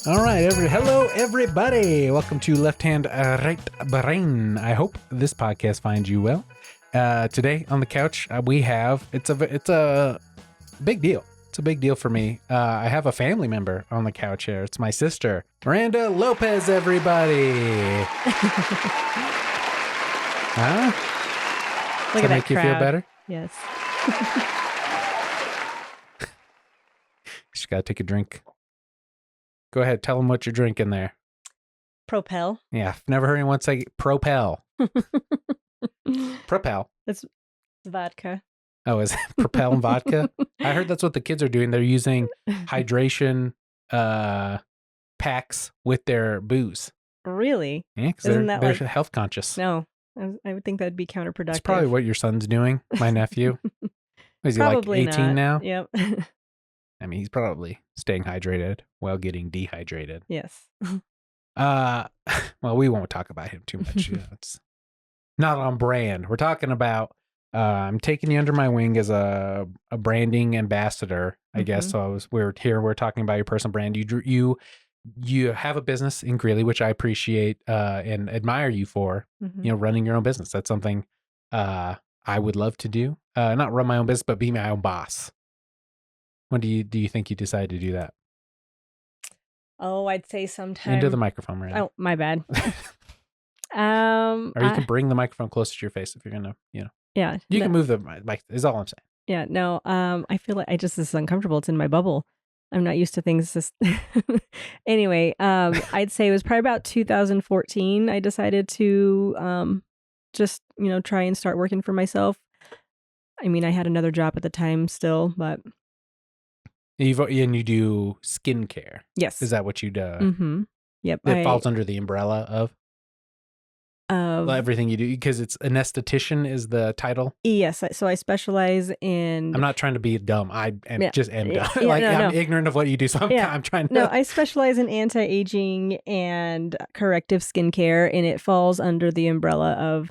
All right, hello everybody. Welcome to Left Hand Right Brain. I hope this podcast finds you well. Today on the couch we have it's a big deal. It's a big deal for me. I have a family member on the couch here. It's my sister, Miranda Lopez. Everybody. Huh? Look at that make you feel better? Yes. Just gotta take a drink. Go ahead, tell them what you're drinking there. Propel. Yeah, I've never heard anyone say Propel. Propel. That's vodka. Oh, is it Propel and vodka? I heard that's what the kids are doing. They're using hydration packs with their booze. Really? Yeah, because they're health conscious. No, I would think that'd be counterproductive. That's probably what your son's doing, my nephew. Is he probably like 18 now? Yep. I mean, he's probably staying hydrated while getting dehydrated. Yes. Well, we won't talk about him too much. It's not on brand. We're talking about I'm taking you under my wing as a branding ambassador, I guess. So we're talking about your personal brand. You have a business in Greeley, which I appreciate and admire you for. You know, running your own business. That's something I would love to do. Not run my own business, but be my own boss. When do you think you decided to do that? Oh, I'd say sometime. Into the microphone, right? Oh, my bad. Or you can bring the microphone closer to your face if you're gonna, Yeah. You can move the mic. Is all I'm saying. Yeah. No. I feel like this is uncomfortable. It's in my bubble. I'm not used to things. Anyway. I'd say it was probably about 2014. I decided to just try and start working for myself. I mean, I had another job at the time still, but. And you do skincare. Yes. Is that what you do? Mm-hmm. Yep. It falls under the umbrella of everything you do, because it's an esthetician is the title. Yes. So I specialize in. I'm not trying to be dumb. I am just dumb. Yeah, I'm ignorant of what you do, so I'm trying to. No, I specialize in anti-aging and corrective skincare, and it falls under the umbrella of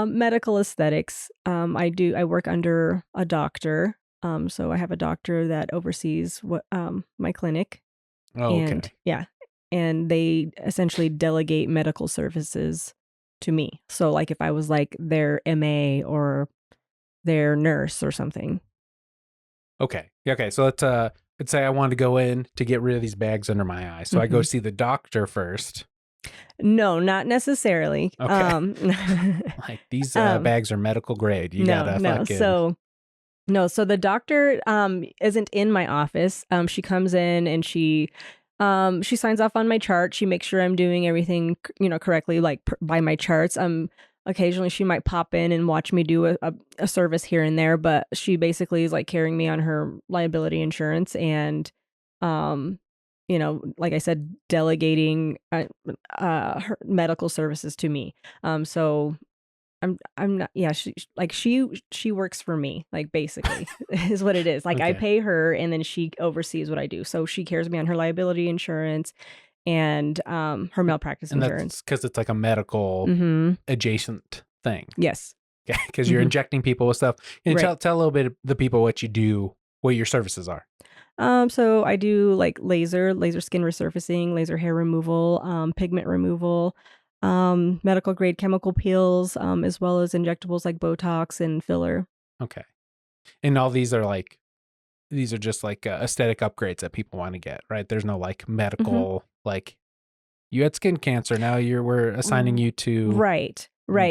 medical aesthetics. I work under a doctor. So I have a doctor that oversees my clinic. Oh, okay. And they essentially delegate medical services to me. So like if I was like their MA or their nurse or something. Okay. So let's say I wanted to go in to get rid of these bags under my eyes. So I go see the doctor first. No, not necessarily. Okay. Like these bags are medical grade. You gotta fucking. So the doctor isn't in my office. She comes in and she signs off on my chart. She makes sure I'm doing everything correctly, like by my charts. Occasionally she might pop in and watch me do a service here and there, but she basically is like carrying me on her liability insurance and like I said, delegating her medical services to me. So I'm not, she works for me, like basically is what it is. Like I pay her and then she oversees what I do. So she carries me on her liability insurance and her malpractice insurance. Because it's like a medical adjacent thing. Yes. Yeah, because you're injecting people with stuff. And tell a little bit of the people what you do, what your services are. So I do like laser skin resurfacing, laser hair removal, pigment removal, medical grade chemical peels, as well as injectables like Botox and filler. Okay. And all these are just like aesthetic upgrades that people want to get, right? There's no like medical, like you had skin cancer. Now we're assigning you to right.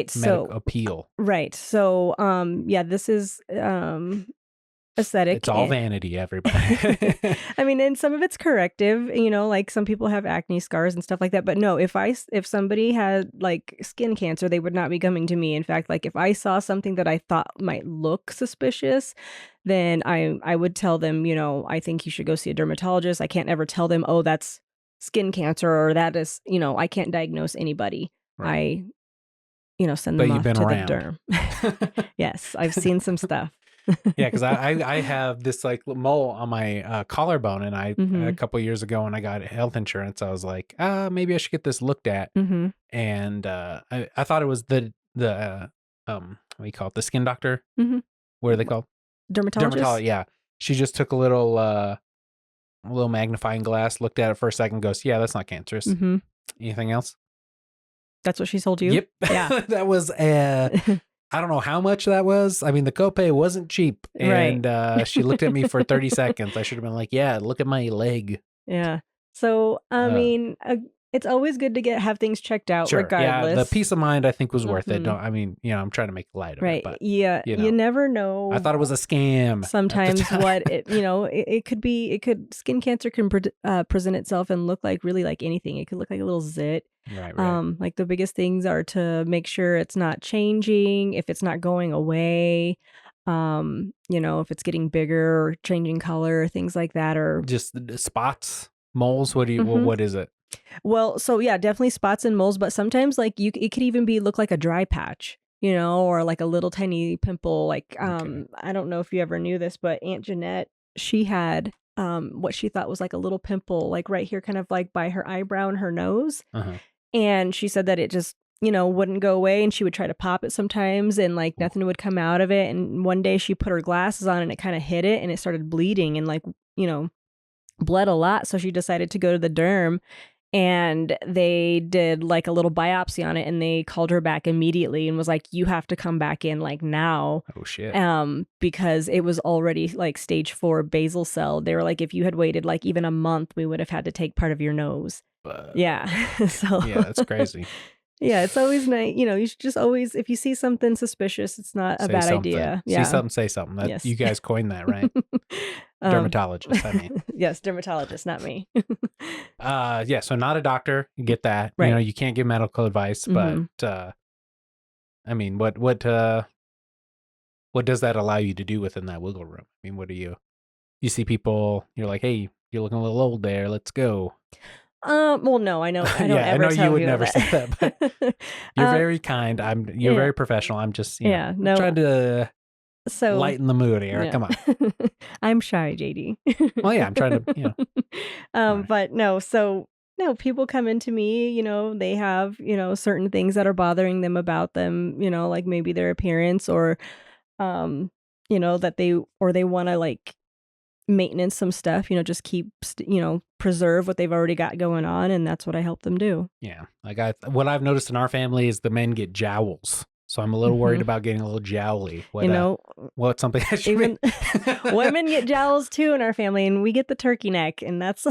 So appeal. Right. So, this is, aesthetic. It's all vanity, everybody. I mean, and some of it's corrective, like some people have acne scars and stuff like that. But no, if somebody had like skin cancer, they would not be coming to me. In fact, like if I saw something that I thought might look suspicious, then I would tell them, I think you should go see a dermatologist. I can't ever tell them, oh, that's skin cancer or that is, I can't diagnose anybody. Right. Send them off to the derm. Yes, I've seen some stuff. Yeah, because I have this like mole on my collarbone, and a couple of years ago when I got health insurance, I was like, maybe I should get this looked at. And I thought it was the what do you call it, the skin doctor? What are they called? Dermatologist. Yeah, she just took a little a little magnifying glass, looked at it for a second, goes, yeah, that's not cancerous. Mm-hmm. Anything else? That's what she told you? Yep. Yeah. That was, I don't know how much that was. I mean, the copay wasn't cheap. And she looked at me for 30 seconds. I should have been like, yeah, look at my leg. Yeah. So, I mean, it's always good to have things checked out regardless. Yeah, the peace of mind I think was worth it. I mean, I'm trying to make light of it, but yeah, you never know. I thought it was a scam. Sometimes what skin cancer can present itself and look like really like anything. It could look like a little zit. Right. Like the biggest things are to make sure it's not changing, if it's not going away. If it's getting bigger or changing color, things like that, or just spots, moles. What is it? Well, so yeah, definitely spots and moles, but sometimes like it could even look like a dry patch, or like a little tiny pimple. Like, I don't know if you ever knew this, but Aunt Jeanette, she had what she thought was like a little pimple, like right here, kind of like by her eyebrow and her nose. And she said that it just, wouldn't go away, and she would try to pop it sometimes, and like nothing would come out of it. And one day she put her glasses on and it kind of hit it and it started bleeding and like, bled a lot. So she decided to go to the derm, and they did like a little biopsy on it, and they called her back immediately and was like, you have to come back in like now. Oh shit. Because it was already like stage 4 basal cell. They were like, if you had waited like even a month, we would have had to take part of your nose. Yeah. So yeah, that's crazy. Yeah, it's always nice. You should just always, if you see something suspicious, it's not a bad idea. Yeah. See something, say something. Yes. You guys coined that, right? Dermatologist, I mean. Yes, dermatologist, not me. Yeah, so not a doctor. You get that. Right. You can't give medical advice, but I mean, what does that allow you to do within that wiggle room? I mean, what do you see people, you're like, hey, you're looking a little old there, let's go. Well, no, I know. I don't yeah, ever I know tell you would people never say that, but you're very kind. You're very professional. I'm just, I'm trying to lighten the mood here. Yeah. Come on. I'm shy, JD. Well, yeah, I'm trying to, But no, so no, people come into me, they have, certain things that are bothering them about them, like maybe their appearance or, that they want to like maintenance some stuff, just keep, preserve what they've already got going on. And that's what I help them do. Yeah. Like what I've noticed in our family is the men get jowls. So I'm a little worried about getting a little jowly. What's something I should even women get jowls too in our family, and we get the turkey neck, and that's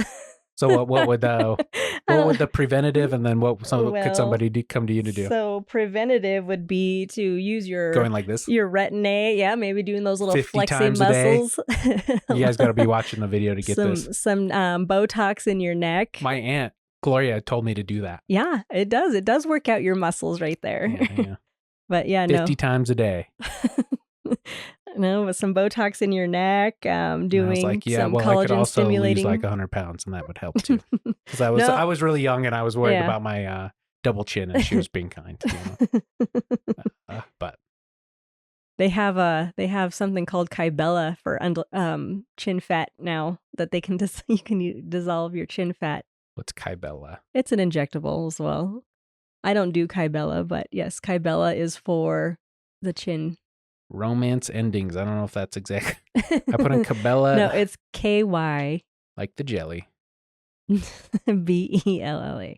So what would the preventative, and then could somebody come to you to do? So preventative would be to use your going like this, your retin-A, yeah, maybe doing those little flexing muscles. You guys got to be watching the video to get some Botox in your neck. My aunt Gloria told me to do that. Yeah, it does. It does work out your muscles right there. Yeah. But yeah, 50 times a day. No, with some Botox in your neck, doing some collagen I could also stimulating. lose like 100 pounds, and that would help too. Because I was really young, and I was worried about my double chin, and she was being kind. But they have something called Kybella for chin fat now that they can you can dissolve your chin fat. What's Kybella? It's an injectable as well. I don't do Kybella, but yes, Kybella is for the chin. Romance endings. I don't know if that's exact. I put in Kybella. No, it's KY. Like the jelly. BELLA.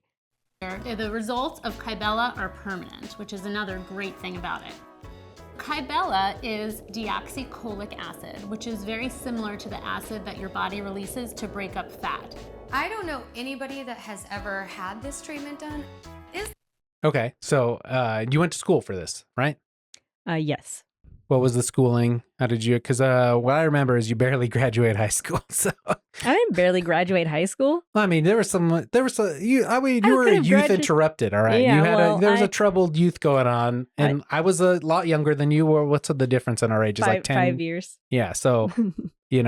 The results of Kybella are permanent, which is another great thing about it. Kybella is deoxycholic acid, which is very similar to the acid that your body releases to break up fat. I don't know anybody that has ever had this treatment done. Okay, so you went to school for this, right? Yes. What was the schooling? How did you? Because what I remember is you barely graduated high school. So I didn't barely graduate high school. I mean, you were a youth interrupted. All right, Yeah, there was a troubled youth going on, and I was a lot younger than you were. What's the difference in our ages? Like 5 years. Yeah, so you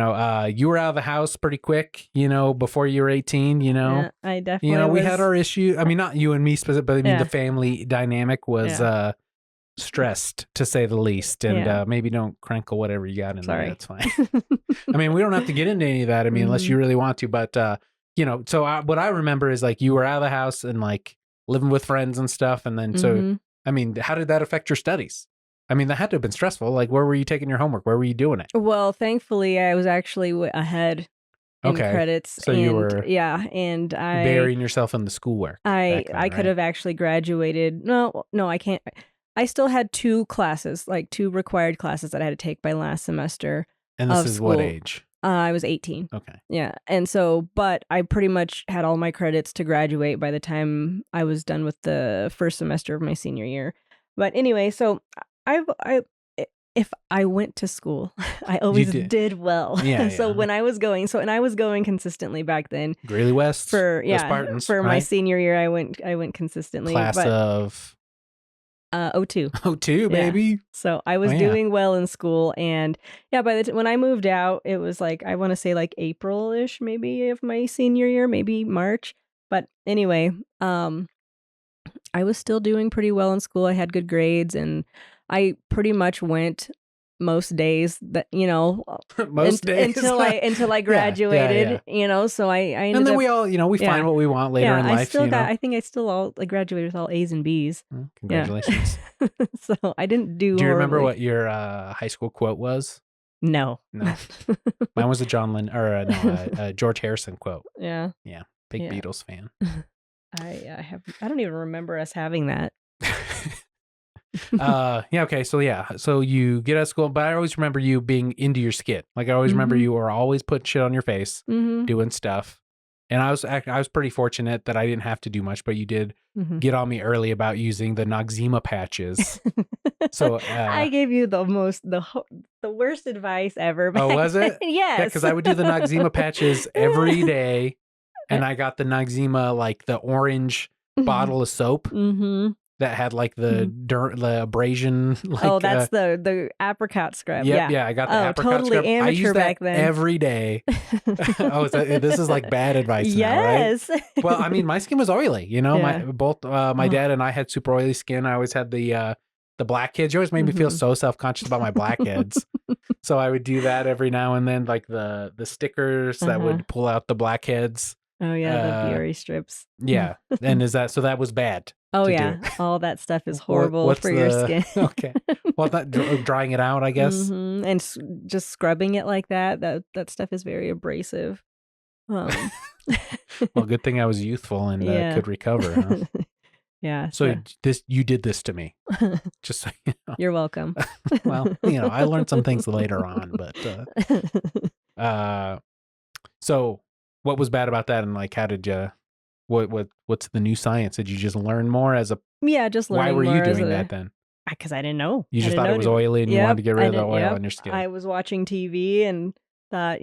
were out of the house pretty quick. Before you were 18. Yeah, I definitely. We had our issue. I mean, not you and me specifically, but I mean the family dynamic was. Stressed, to say the least, and maybe don't crinkle whatever you got in there. That's fine. I mean, we don't have to get into any of that. I mean, unless you really want to. But so what I remember is like you were out of the house and like living with friends and stuff, and then so I mean, how did that affect your studies? I mean, that had to have been stressful. Like, where were you taking your homework? Where were you doing it? Well, thankfully, I was actually ahead Okay. credits. So and you were and I burying yourself in the schoolwork. I back then, could right? have actually graduated. No, I can't. I still had 2 classes, like 2 required classes that I had to take by last semester And this of is what school. age? I was 18. Okay. Yeah. And so, but I pretty much had all my credits to graduate by the time I was done with the first semester of my senior year. But anyway, so if I went to school, I always did well. Yeah, So yeah. when I was going, and I was going consistently back then. Greeley West For the Spartans, for my right? senior year, I went consistently. Class but, of 02. 02, baby. So I was Oh, yeah. doing well in school, and by the when I moved out, it was like I want to say like April-ish maybe of my senior year, maybe March. But anyway, I was still doing pretty well in school. I had good grades, and I pretty much went most days that Most days until I graduated. So I ended and then up, we all we find what we want later in life. I think I still all graduated with all A's and B's. Well, congratulations. So I didn't do. Do you remember horribly. what your high school quote was? No. No. Mine was a George Harrison quote. Yeah. Big Yeah. Beatles fan. I don't even remember us having that. Okay, so you get out of school, but I always remember you being into your skin. Like I always remember you were always putting shit on your face, doing stuff. And I was pretty fortunate that I didn't have to do much, but you did get on me early about using the Noxzema patches. So I gave you the worst advice ever. Oh, was it? Yes. Yeah, because I would do the Noxzema patches every day, and I got the Noxzema, like the orange bottle of soap that had like the abrasion. Like, that's the apricot scrub. Yep, yeah, I got the apricot totally scrub. amateur I used that back then. every day. This is like bad advice yes. now, right? Well, I mean, my skin was oily. Yeah. My dad and I had super oily skin. I always had the blackheads. You always made me feel so self-conscious about my blackheads. So I would do that every now and then, like the stickers that would pull out the blackheads. Oh yeah, the Biore strips. Yeah, and so that was bad. Oh to yeah, do. all that stuff is horrible for your skin. Okay, well, that drying it out, I guess, and just scrubbing it like that stuff is very abrasive. Well, good thing I was youthful and could recover. Huh? Yeah. So you did this to me, just so you know. You're welcome. Well, I learned some things later on, but so what was bad about that, and like, how did you? What's the new science? Did you just learn more as a? Yeah, just learning. Why were more you doing that then? Because I didn't know. You just thought it was oily, and you wanted to get rid of the oil Yep. on your skin. I was watching TV and thought,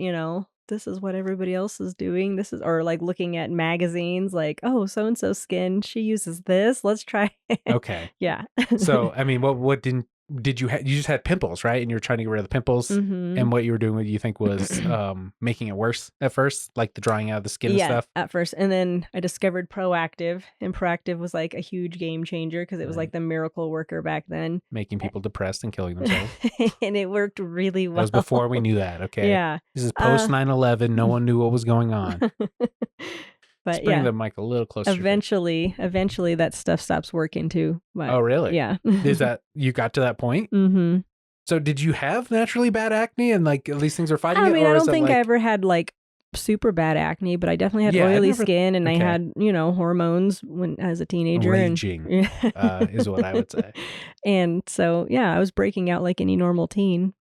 this is what everybody else is doing. Or like looking at magazines, like, oh, so and so skin, she uses this. Let's try it. Okay. Yeah. So I mean, what did you you just had pimples, right? And you were trying to get rid of the pimples, and what you were doing, what you think was making it worse at first, like the drying out of the skin and stuff? At first. And then I discovered Proactive, and Proactive was like a huge game changer because it was like the miracle worker back then. Making people depressed and killing themselves. And it worked really well. That was before we knew that, okay? Yeah. This is post 9/11. No one knew what was going on. But bring the mic a little closer. Eventually that stuff stops working too. But, oh, really? Yeah. Is that you got to that point? Mm-hmm. So did you have naturally bad acne, and like these things are fighting it? I mean, or I don't think I ever had like super bad acne, but I definitely had oily skin, and I had hormones when as a teenager. Raging is what I would say. And so I was breaking out like any normal teen.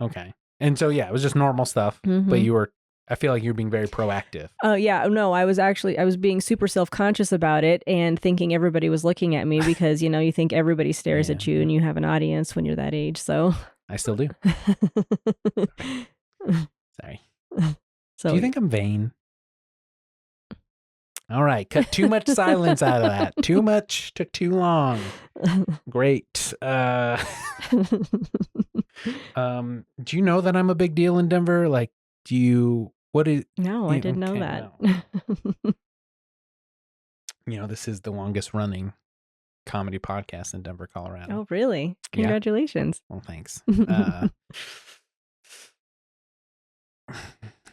Okay, and so it was just normal stuff, but I feel like you're being very proactive. Oh, yeah. No, I was being super self-conscious about it and thinking everybody was looking at me because, you think everybody stares at you and you have an audience when you're that age. So I still do. Sorry. So, do you think I'm vain? All right. Cut too much silence out of that. Too much. Took too long. Great. Do you know that I'm a big deal in Denver? Like, No, I didn't know that. No. This is the longest running comedy podcast in Denver, Colorado. Oh, really? Congratulations. Yeah. Well, thanks.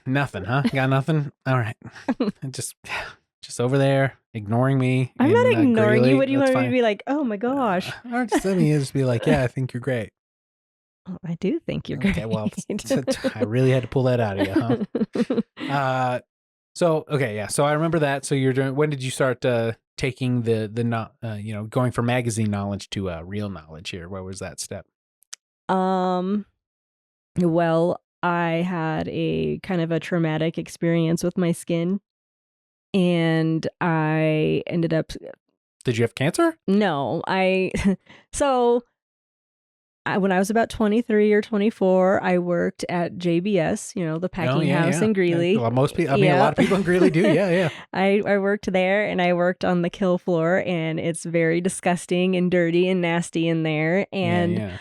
Nothing, huh? Got nothing? All right. Just over there, ignoring me. I'm not ignoring Greeley. you. What do you want me to be like? Oh my gosh. Or just let me just be like, yeah, I think you're great. I do think you're great. Okay, well, I really had to pull that out of you, huh? So I remember that. So you're doing. When did you start taking going from magazine knowledge to real knowledge here? What was that step? Well, I had a kind of a traumatic experience with my skin, and I ended up. Did you have cancer? No, so when I was about 23 or 24, I worked at JBS, the packing house in Greeley. Well, most people, a lot of people in Greeley do. Yeah. I worked there, and I worked on the kill floor, and it's very disgusting and dirty and nasty in there. And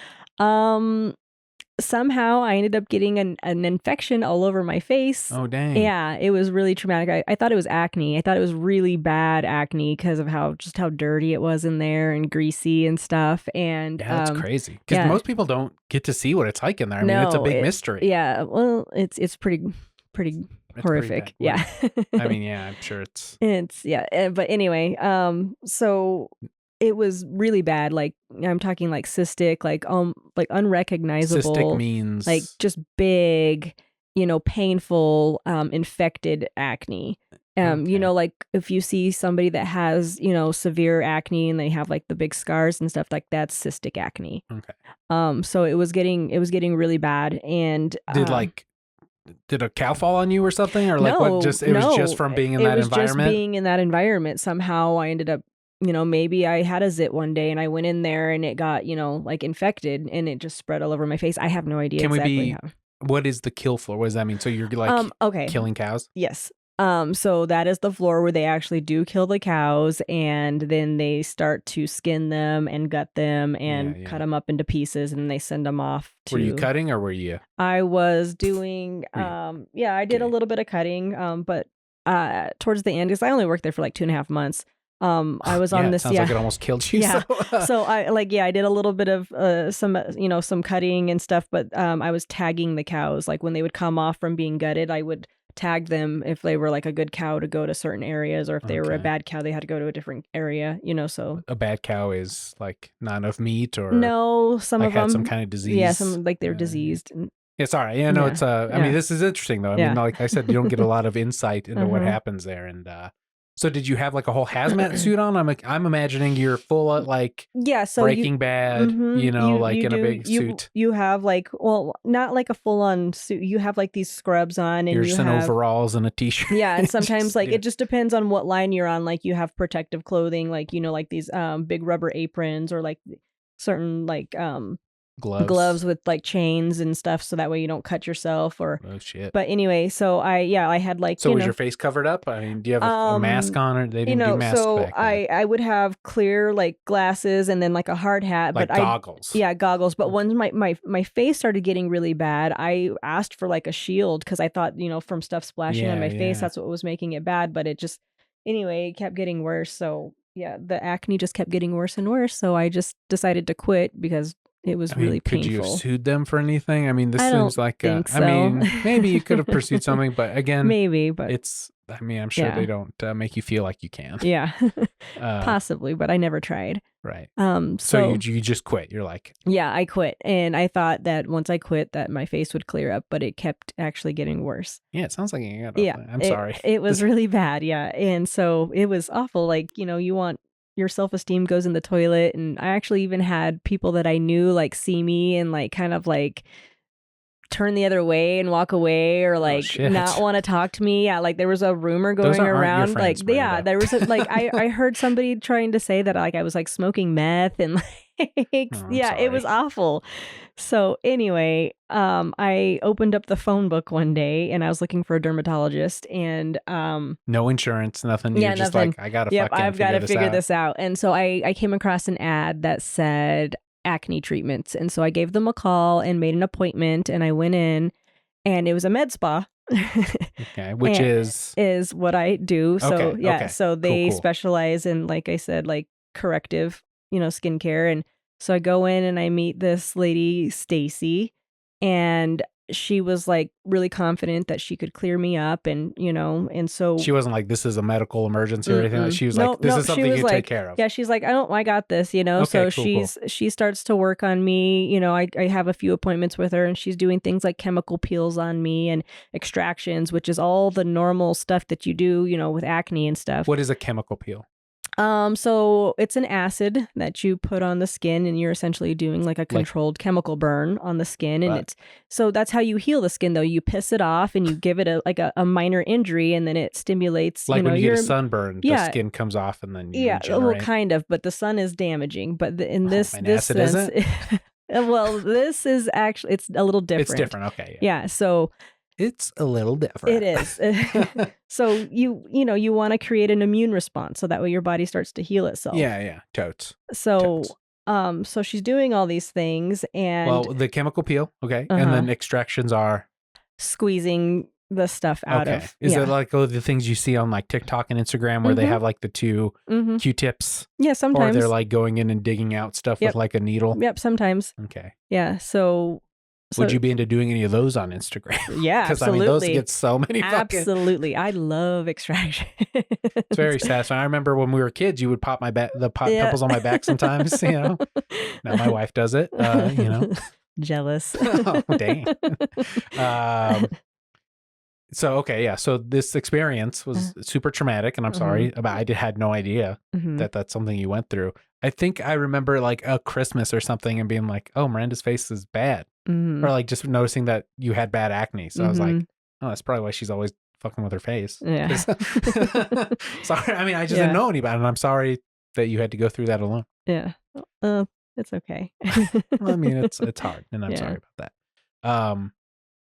somehow I ended up getting an infection all over my face. Oh, dang. Yeah, it was really traumatic. I thought it was acne. I thought it was really bad acne because of how dirty it was in there and greasy and stuff. And yeah, that's crazy. Because most people don't get to see what it's like in there. I mean, it's a big mystery. Yeah, well, it's pretty horrific. Yeah. I mean, yeah, I'm sure it's but anyway, so it was really bad. Like, I'm talking like cystic, like unrecognizable. Cystic means like just big, painful, infected acne. Like if you see somebody that has, severe acne and they have like the big scars and stuff, like that's cystic acne. Okay. So it was getting really bad. And did a cow fall on you or something, or like was just from being in that environment? It was just being in that environment. Somehow I ended up, maybe I had a zit one day and I went in there and it got, like infected and it just spread all over my face. I have no idea how. What is the kill floor? What does that mean? So you're like killing cows? Yes. So that is the floor where they actually do kill the cows, and then they start to skin them and gut them and cut them up into pieces, and they send them off to... Were you cutting or were you? I was doing, I did a little bit of cutting, but towards the end, because I only worked there for like 2.5 months. I was on this. Sounds like it almost killed you. Yeah. So I did a little bit of some cutting and stuff, but I was tagging the cows. Like when they would come off from being gutted, I would tag them if they were like a good cow to go to certain areas, or if they were a bad cow, they had to go to a different area. So a bad cow is like not enough meat, or no, some of them had some kind of disease. Yeah, some like they're diseased. It's all right. Yeah, no, it's I mean, this is interesting though. I mean, like I said, you don't get a lot of insight into what happens there, and so did you have like a whole hazmat suit on? I'm imagining you're full of like Breaking Bad, like in a big suit. You have like, well, not like a full on suit. You have like these scrubs on, and you're just in overalls and a t-shirt. Yeah, and sometimes like it just depends on what line you're on. Like you have protective clothing, like like these big rubber aprons, or like certain like gloves with like chains and stuff, so that way you don't cut yourself. Or oh shit. But anyway, so I had like, so was your face covered up? I mean, do you have a mask on, or they didn't do masks back then? I would have clear like glasses and then like a hard hat, like but goggles. Goggles. But once my face started getting really bad, I asked for like a shield, because I thought, from stuff splashing on my face, that's what was making it bad. But it just, anyway, it kept getting worse. So yeah, the acne just kept getting worse and worse. So I just decided to quit because it was really painful. Could you have sued them for anything? I mean, this seems like think so. I mean, maybe you could have pursued something, but again, maybe, but it's, I mean, I'm sure they don't make you feel like you can. Yeah, possibly, but I never tried. Right. So you just quit. You're like, yeah, I quit, and I thought that once I quit, that my face would clear up, but it kept actually getting worse. Yeah, it sounds like you got. I'm sorry. It was really bad. Yeah, and so it was awful. Like, you want. Your self-esteem goes in the toilet. And I actually even had people that I knew like see me and like kind of like turn the other way and walk away, or like not want to talk to me. Yeah, like there was a rumor going around, like there was like I heard somebody trying to say that like I was like smoking meth and like it was awful. So anyway, I opened up the phone book one day and I was looking for a dermatologist, and no insurance, nothing. You're just nothing. like, I've got to figure this out. And so I came across an ad that said acne treatments, and so I gave them a call and made an appointment, and I went in, and it was a med spa. Okay, which is what I do. So so they cool. specialize in, like I said, like corrective, skincare. And so I go in and I meet this lady, Stacy, and she was like really confident that she could clear me up, and and so She wasn't like, this is a medical emergency or anything. She was like, this is something she you was can like, take care of. Yeah, she's like, I got this, Okay, so cool. she starts to work on me. I have a few appointments with her, and she's doing things like chemical peels on me and extractions, which is all the normal stuff that you do, with acne and stuff. What is a chemical peel? So it's an acid that you put on the skin, and you're essentially doing like a controlled chemical burn on the skin. And so that's how you heal the skin, though. You piss it off and you give it a minor injury, and then it stimulates. Like when you get a sunburn, the skin comes off and then you regenerate. Well, kind of, but the sun is damaging. But in this acid sense, isn't? Well, this is actually, it's a little different. It's different. Okay. Yeah. So it's a little different. It is. So you want to create an immune response, so that way your body starts to heal itself. Yeah. Totes. So so she's doing all these things, and the chemical peel, okay, and then extractions are squeezing the stuff out of. Is it like the things you see on like TikTok and Instagram where they have like the two Q-tips? Yeah, sometimes. Or they're like going in and digging out stuff with like a needle. Yep, sometimes. Okay. Yeah. So would you be into doing any of those on Instagram? Yeah, absolutely. Because those get so many fucking... Absolutely. I love extraction. It's very satisfying. I remember when we were kids, you would pop my pimples on my back sometimes, Now my wife does it, Jealous. Oh, dang. So this experience was super traumatic, and I'm sorry about. I had no idea that that's something you went through. I think I remember like a Christmas or something and being like, oh, Miranda's face is bad, or like just noticing that you had bad acne. So I was like, oh, that's probably why she's always fucking with her face. Yeah. Sorry, I mean, I just didn't know any about it, and I'm sorry that you had to go through that alone. Yeah. It's okay. Well, I mean, it's hard, and I'm sorry about that.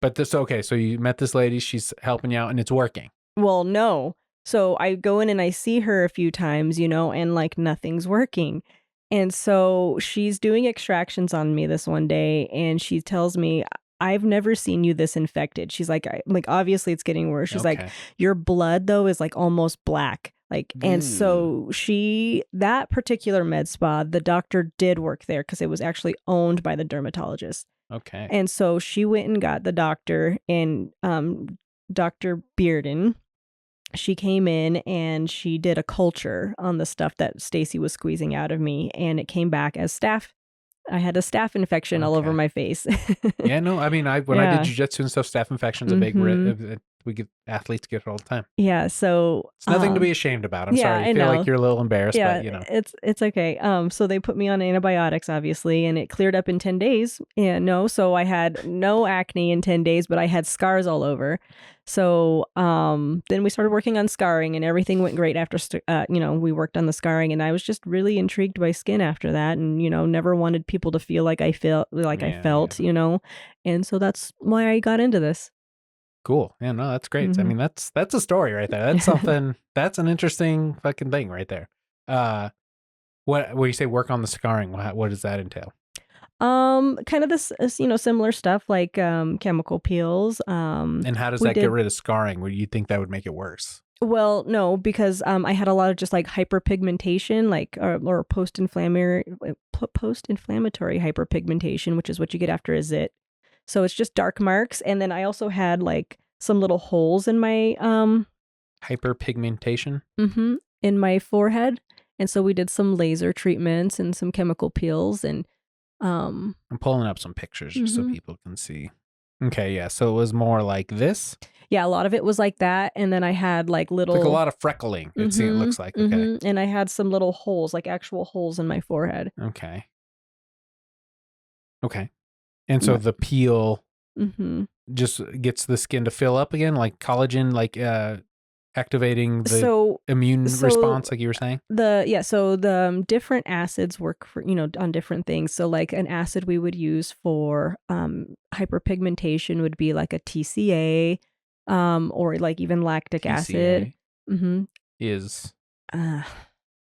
But so you met this lady, she's helping you out, and it's working. Well, no. So I go in and I see her a few times, and like nothing's working. And so she's doing extractions on me this one day, and she tells me, I've never seen you this infected. She's like, obviously it's getting worse. She's like, your blood though is like almost black. Like, and so that particular med spa, the doctor did work there because it was actually owned by the dermatologist. Okay. And so she went and got the doctor, and Dr. Bearden, she came in and she did a culture on the stuff that Stacy was squeezing out of me, and it came back as staph. I had a staph infection all over my face. Yeah, no, I mean, when I did jiu-jitsu and stuff, staph infection's a big athletes get it all the time. Yeah, so it's nothing to be ashamed about. I'm sorry. I feel like you're a little embarrassed, but it's okay. So they put me on antibiotics, obviously, and it cleared up in 10 days. So I had no acne in 10 days, but I had scars all over. So then we started working on scarring, and everything went great after we worked on the scarring, and I was just really intrigued by skin after that, and never wanted people to feel like I felt, and so that's why I got into this. Cool. Yeah, no, that's great. I mean, that's a story right there. That's something. That's an interesting fucking thing right there. When you say work on the scarring, what does that entail? Kind of this, similar stuff like chemical peels. And how does that get rid of scarring? Would you think that would make it worse? Well, no, because I had a lot of just like hyperpigmentation, like or post-inflammatory hyperpigmentation, which is what you get after a zit. So it's just dark marks, and then I also had like some little holes in my hyperpigmentation in my forehead, and so we did some laser treatments and some chemical peels, and I'm pulling up some pictures just so people can see. Okay, yeah. So it was more like this. Yeah, a lot of it was like that, and then I had like little, like a lot of freckling. It looks like okay, and I had some little holes, like actual holes in my forehead. Okay. And so the peel just gets the skin to fill up again, like collagen, like activating the immune response, like you were saying? So the different acids work for, on different things. So like an acid we would use for hyperpigmentation would be like a TCA, or like even lactic acid. Is... you're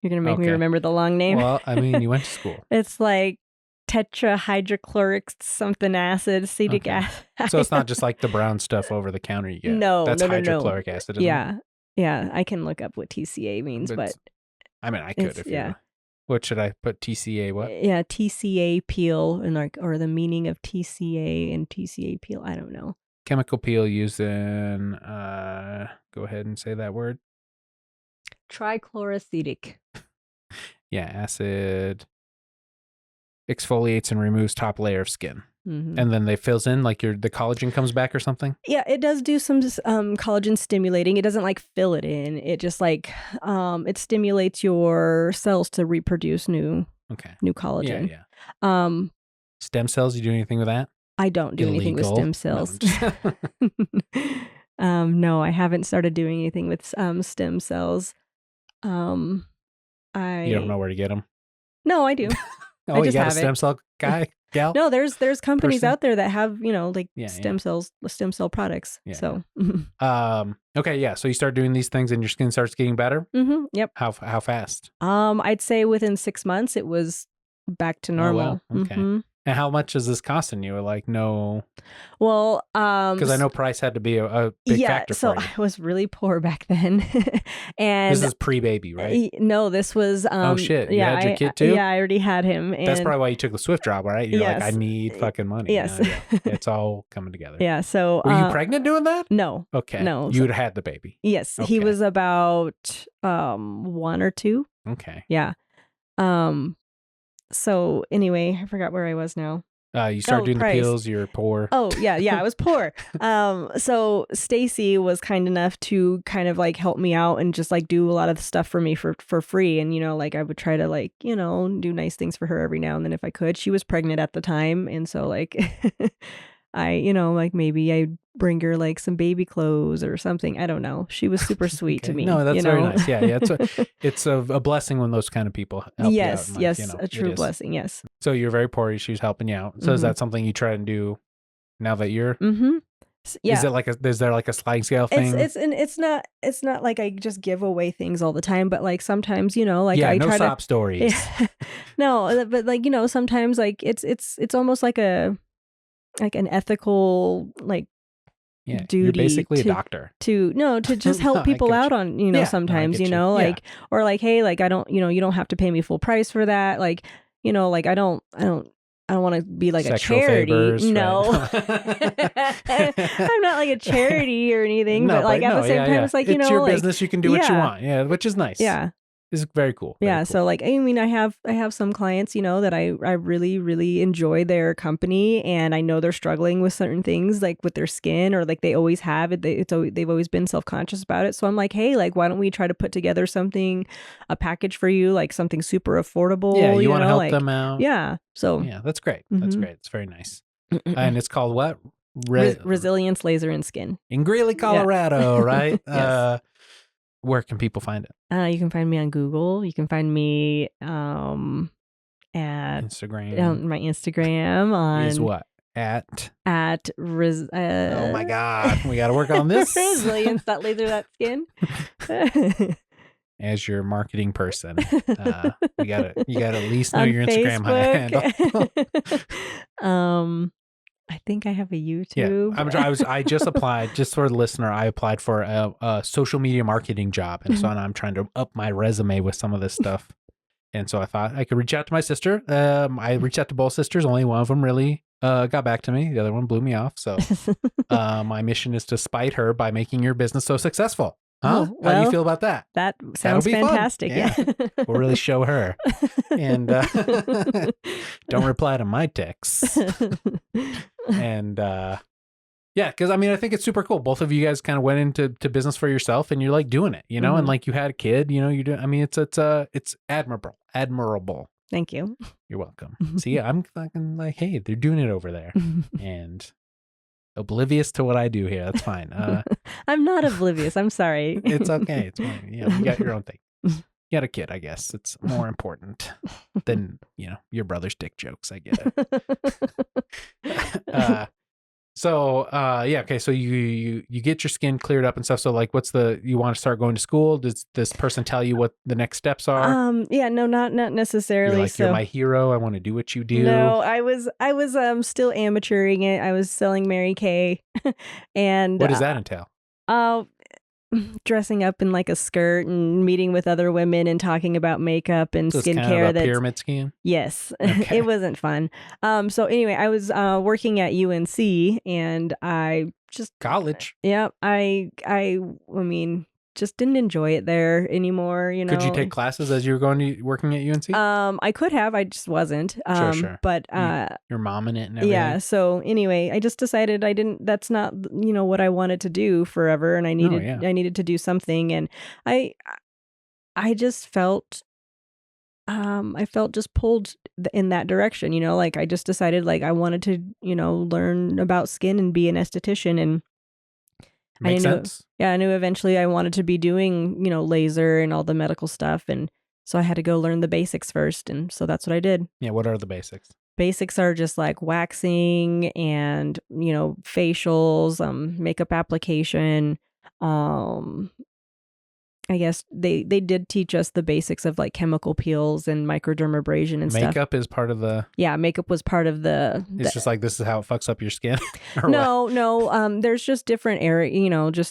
going to make me remember the long name. Well, I mean, you went to school. It's like tetrahydrochloric something acid, acetic acid. So it's not just like the brown stuff over the counter you get. No, that's hydrochloric acid. Yeah, I can look up what TCA means, but I mean, I could if you What should I put? TCA what? Yeah, TCA peel and like, or the meaning of TCA and TCA peel. I don't know. Chemical peel used in, go ahead and say that word. Trichloroacetic. Yeah, acid exfoliates and removes top layer of skin. Mm-hmm. And then they fills in like the collagen comes back or something. Yeah, it does do some collagen stimulating. It doesn't like fill it in. It just like it stimulates your cells to reproduce new collagen. Yeah. Stem cells, you do anything with that? I don't do anything with stem cells. No, I haven't started doing anything with stem cells. You don't know where to get them? No, I do. Oh, you got a stem cell guy, gal? No, there's companies Person? out there that have, like stem cell products. Yeah. So, okay, yeah. So you start doing these things and your skin starts getting better? Mm-hmm, yep. How fast? I'd say within 6 months it was back to normal. Oh, wow. Okay. Mm-hmm. And how much is this costing you? Like, no. Well, because I know price had to be a big factor for you. So I was really poor back then. And this is pre-baby, right? No, this was oh shit. You had your kid too? Yeah, I already had him. And that's probably why you took the Swift job, right? You're like, I need fucking money. Yes. Yeah. It's all coming together. Yeah. So were you pregnant doing that? No. Okay. No. You'd had the baby. Yes. Okay. He was about 1 or 2. Okay. Yeah. So anyway, I forgot where I was now. You started doing the peels, you're poor. Oh, yeah, I was poor. So Stacy was kind enough to kind of like help me out and just like do a lot of the stuff for me for free. And, like I would try to like, do nice things for her every now and then if I could. She was pregnant at the time. And so like I, like maybe I'd bring her like some baby clothes or something. I don't know. She was super sweet to me. No, that's very nice. Yeah. It's a blessing when those kind of people help you out. Yes, a true blessing. Yes. So you're very poor. She was helping you out. So is that something you try and do now that you're? Mm-hmm. Yeah. Is there like a sliding scale thing? It's not like I just give away things all the time, but like sometimes like I no try sob stories. No, but like sometimes like it's almost like an ethical like. Yeah, duty you're basically a doctor. To just help people out on, sometimes, like, or like, hey, like, I don't, you don't have to pay me full price for that. Like, like, I don't want to be like sexual a charity. Favors, no, right? I'm not like a charity or anything, but like at the same time, it's like, it's your like, business. You can do what you want. Yeah. Which is nice. Yeah. It's very cool. Very cool. So like, I mean, I have some clients, that I really, really enjoy their company, and I know they're struggling with certain things like with their skin, or like they always have it. They've always been self-conscious about it. So I'm like, hey, like, why don't we try to put together a package for you, like something super affordable? Yeah, you want to help them out. Yeah. So yeah, that's great. That's great. It's very nice. And it's called what? Resilience Laser and Skin in Greeley, Colorado, right? Yes. Where can people find it? You can find me on Google. You can find me at Instagram. My Instagram on is what? At oh my God, we got to work on this. Resilience.laser.skin. As your marketing person, you gotta at least know your Instagram handle. I think I have a YouTube. Yeah, I just applied, just for the listener, I applied for a social media marketing job. And so I'm trying to up my resume with some of this stuff. And so I thought I could reach out to my sister. I reached out to both sisters. Only one of them really got back to me. The other one blew me off. So my mission is to spite her by making your business so successful. Huh? Oh, well, how do you feel about that? That sounds fantastic. Yeah. We'll really show her. And don't reply to my texts. And yeah, because I mean, I think it's super cool. Both of you guys kind of went into business for yourself, and you're like doing it, and like you had a kid, you do. I mean, it's admirable. Thank you. You're welcome. See, I'm fucking like, hey, they're doing it over there, and oblivious to what I do here. That's fine. I'm not oblivious. I'm sorry. It's okay. It's fine. You got your own thing. You got a kid, I guess. It's more important than, your brother's dick jokes. I get it. Yeah, okay. So you get your skin cleared up and stuff. So like, you want to start going to school? Does this person tell you what the next steps are? Yeah, no, not necessarily. You're like, you're my hero. I want to do what you do. No, I was still amateuring it. I was selling Mary Kay. And what does that entail? dressing up in like a skirt and meeting with other women and talking about makeup and So it's skincare. kind of a that's pyramid scheme. Yes, Okay. it wasn't fun. So anyway, I was working at UNC, and I just College. yeah, I mean, just didn't enjoy it there anymore. You know, Could you take classes as you were working at UNC? I could have, I just wasn't. Sure. But Your mom in it and everything. yeah. So anyway, I just decided I didn't. That's not what I wanted to do forever, and I needed to do something, and I just felt. I felt just pulled in that direction, like I just decided like I wanted to, learn about skin and be an esthetician. And Makes sense. I knew eventually I wanted to be doing, laser and all the medical stuff. And so I had to go learn the basics first. And so that's what I did. Yeah. What are the basics? Basics are just like waxing and, facials, makeup application, I guess they did teach us the basics of like chemical peels and microdermabrasion and stuff. Makeup is part of the... Yeah, makeup was part of the... It's just like, this is how it fucks up your skin? No. There's just different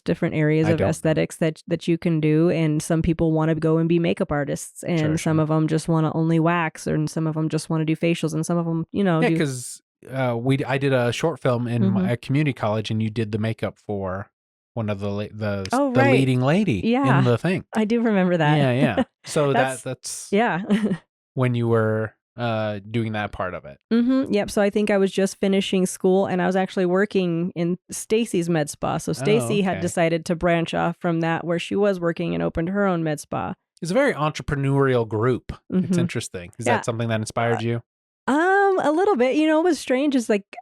different areas of aesthetics that you can do. And some people want to go and be makeup artists. And some of them just want to only wax. And some of them just want to do facials. And some of them, Yeah, because I did a short film in my community college, and you did the makeup for... one of the leading lady in the thing. I do remember that. Yeah. So that's yeah. when you were doing that part of it. Yep. So I think I was just finishing school, and I was actually working in Stacy's med spa. So Stacy had decided to branch off from that where she was working and opened her own med spa. It's a very entrepreneurial group. It's interesting. Is that something that inspired you? A little bit. It was strange. It's like,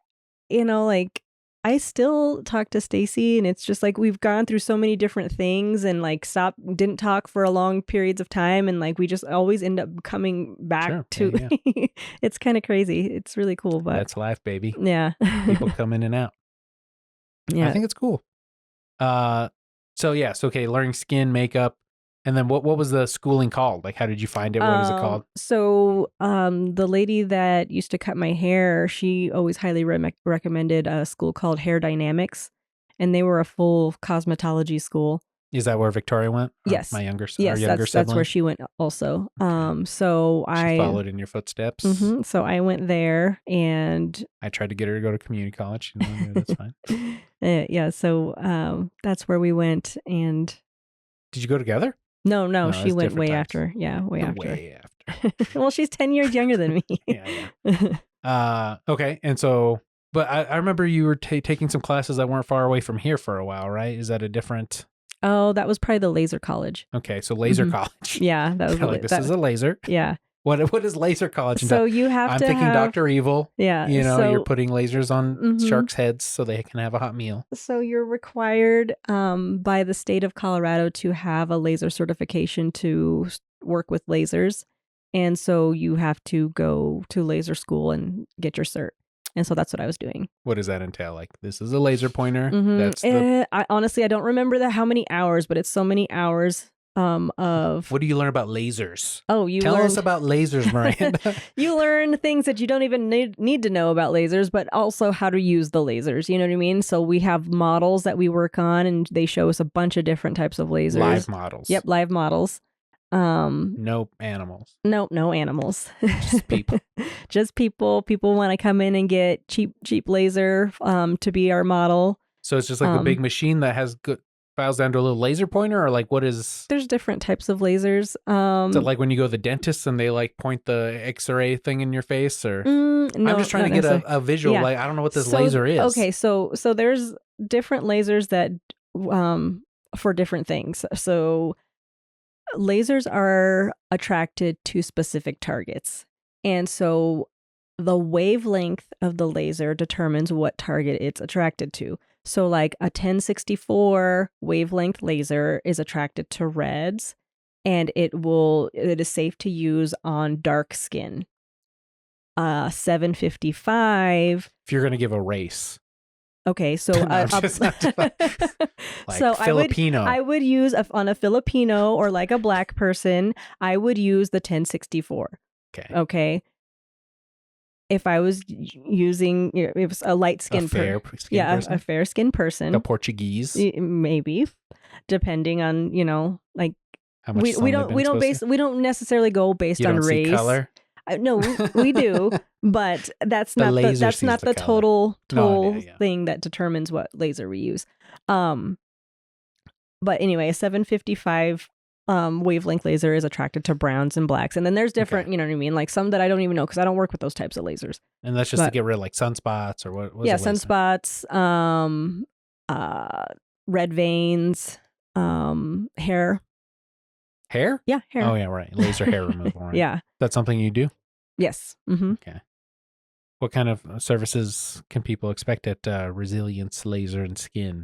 I still talk to Stacy, and it's just like we've gone through so many different things, and like didn't talk for a long periods of time, and like we just always end up coming back to it's kind of crazy. It's really cool, but that's life, baby. Yeah. People come in and out. Yeah. I think it's cool. Okay, learning skin, makeup. And then what was the schooling called? Like, how did you find it? What was it called? So the lady that used to cut my hair, she always highly recommended a school called Hair Dynamics. And they were a full cosmetology school. Is that where Victoria went? Yes. My younger that's where she went also. Okay. So she followed in your footsteps. So I went there, and I tried to get her to go to community college. That's fine. So that's where we went. And did you go together? No, she went way after. Yeah, way after. Way after. Well, she's 10 years younger than me. Yeah. Okay. And so, but I remember you were taking some classes that weren't far away from here for a while, right? Is that a different? Oh, that was probably the laser college. Okay. So laser college. Yeah. That was like, this is a laser. Yeah. What is laser college? So you have I'm to thinking Dr. Evil. Yeah. You're putting lasers on sharks' heads so they can have a hot meal. So you're required by the state of Colorado to have a laser certification to work with lasers. And so you have to go to laser school and get your cert. And so that's what I was doing. What does that entail? Like, this is a laser pointer. That's honestly, I don't remember how many hours, but it's so many hours. What do you learn about lasers? Oh, tell us about lasers, Miranda. You learn things that you don't even need to know about lasers, but also how to use the lasers. You know what I mean? So we have models that we work on, and they show us a bunch of different types of lasers. Live models. Yep, live models. No animals. No animals. Just people. Just people. People want to come in and get cheap laser to be our model. So it's just like a big machine that has good. Files down to a little laser pointer, or like what is? There's different types of lasers. So like when you go to the dentist and they like point the X-ray thing in your face, or no, I'm just trying to get a visual. Yeah. Like I don't know what this laser is. Okay, so there's different lasers that for different things. So lasers are attracted to specific targets, and so the wavelength of the laser determines what target it's attracted to. So like a 1064 wavelength laser is attracted to reds, and it is safe to use on dark skin. 755. If you're going to give a race. Okay, so like so Filipino. I would use on a Filipino or like a black person, I would use the 1064. Okay. if I was using, it was a light skin, a fair skin person? a fair skin person, A Portuguese? maybe, depending on like How much we don't necessarily go based on race. See color? No, we do, but that's not the total thing that determines what laser we use. But anyway, a 755 wavelength laser is attracted to browns and blacks, and then there's different, you know what I mean, like some that I don't even know because I don't work with those types of lasers. And that's just to get rid of like sunspots or what? Yeah, sunspots, red veins, hair. Hair? Yeah, hair. Oh yeah, right. Laser hair removal. Right? Yeah. That's something you do? Yes. Mm-hmm. Okay. What kind of services can people expect at Resilience Laser and Skin?